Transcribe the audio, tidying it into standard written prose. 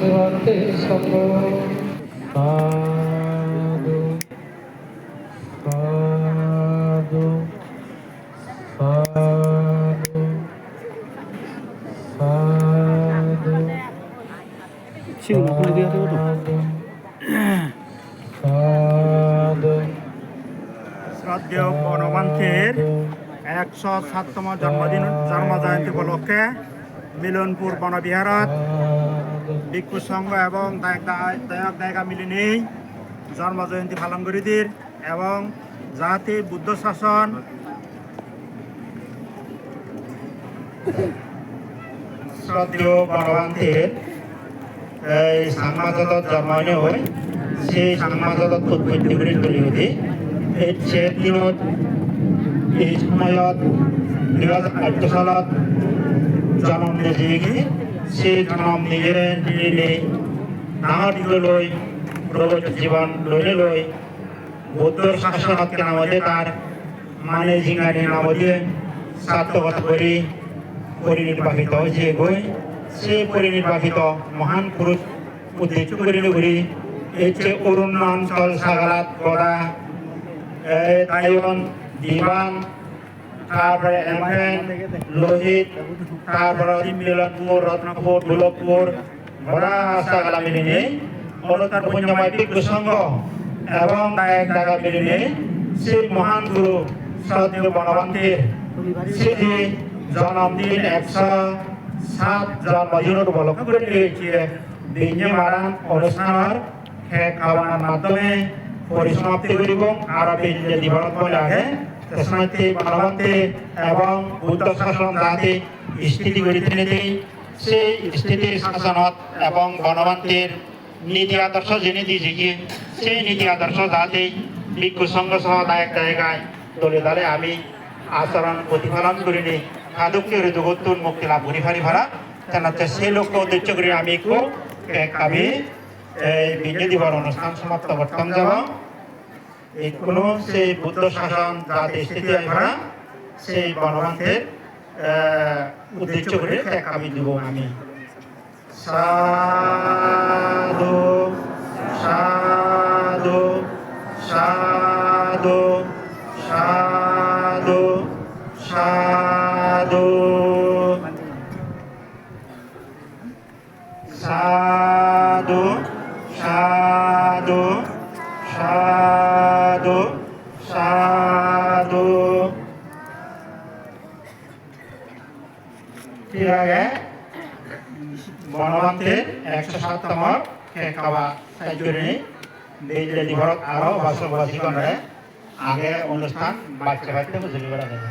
শিবন্তে সঙ্গ সাধু সাধু সাধু সাধু সাধু সাধু। শ্রদ্ধেয় বনবান্তের 107তম জন্মজয়ন্তী উপলক্ষে মিলনপুর বনবিহারত ভিক্ষু সংঘ এবং দায়ক দায়িকা মিলি নেই জন্মজয়ন্তী পালন করিদির এবং যাতে বুদ্ধ শাসন শ্রদ্ধেয় বনবান্তের এই সাংমাজত জন্মায়নে হয় সেই সাংমাজত উৎপত্তি করে তুলি সে দিনত এই সময়ত 2008 সালত জন্ম নিয়েছি সেই জন্ম নিজেৰে নিলে ডাঙৰ দীঘলৈ প্ৰগত জীৱন লৈ বুদ্ধৰ শাসনত নামতে তাৰ মানে জিঙাৰী নামতে সাৰ্থকতা কৰি পৰিনিৰ্বাচিত হৈছে গৈ সেই পৰিনিৰ্বাচিত মহান পুৰুষ উদ্দেশ্য কৰি এই যে অরণ্য অঞ্চল সাগালাত গড়া তাইওয়ান দিবান তারপরে এমএন লোহিত তারপরে মিলনপুর রত্নপুর দুলভপুর গড়া সাগালা মিলিয়ে অলতার পুণ্যময় ভিক্ষু সংঘ এবং দায়ক দায়িকা মিলিয়ে সেই মহান গুরু শ্রদ্ধেয় বনবান্তের সেই জন্মদিন 107 জন্মদিন উপলক্ষ করে নিয়েছে দিনে মারান অনুষ্ঠানের শেষ খাওয়ানোর মাধ্যমে পরিসমাপ্তি করিব আর বেঞ্জে দিবরত বলে আগে তেসনাতে বনবান্তে এবং বুদ্ধ শাসন যাতে স্থিতি গড়ি তুলে সেই স্থিতি শাসনত এবং বনবান্তের নীতি আদর্শ জেনে দিয়েছে সেই নীতি আদর্শ যাতে ভিক্ষু সংঘ সহ দায়ক দায়িকায় দলে দলে আমি আচরণ প্রতিফলন করিনি সাধুকের জগতুন মুক্তি লাভ করি ফারি ভাড়া তেনাতে সেই লক্ষ্য উদ্দেশ্য করে আমি আমি এই বিজয় দিবস অনুষ্ঠান সমাপ্ত করতাম যাব এই কোনো সেই বুদ্ধ শাসন যাতে স্থিতি ভাড়া সেই বনবান্তের উদ্দেশ্য করে আমি দিব আমি সাধু সাধু সাধু সাধু সাধু সাধু সাধু সাধু সাধু। ঠিক আছে বনবান্তের 107তম খাওয়া সাহায্যে বেজলে দিবরত আরো বাসবাসীগণে আগে অনুষ্ঠান বাচ্চা বাচ্চা বুঝলি করা যাবে।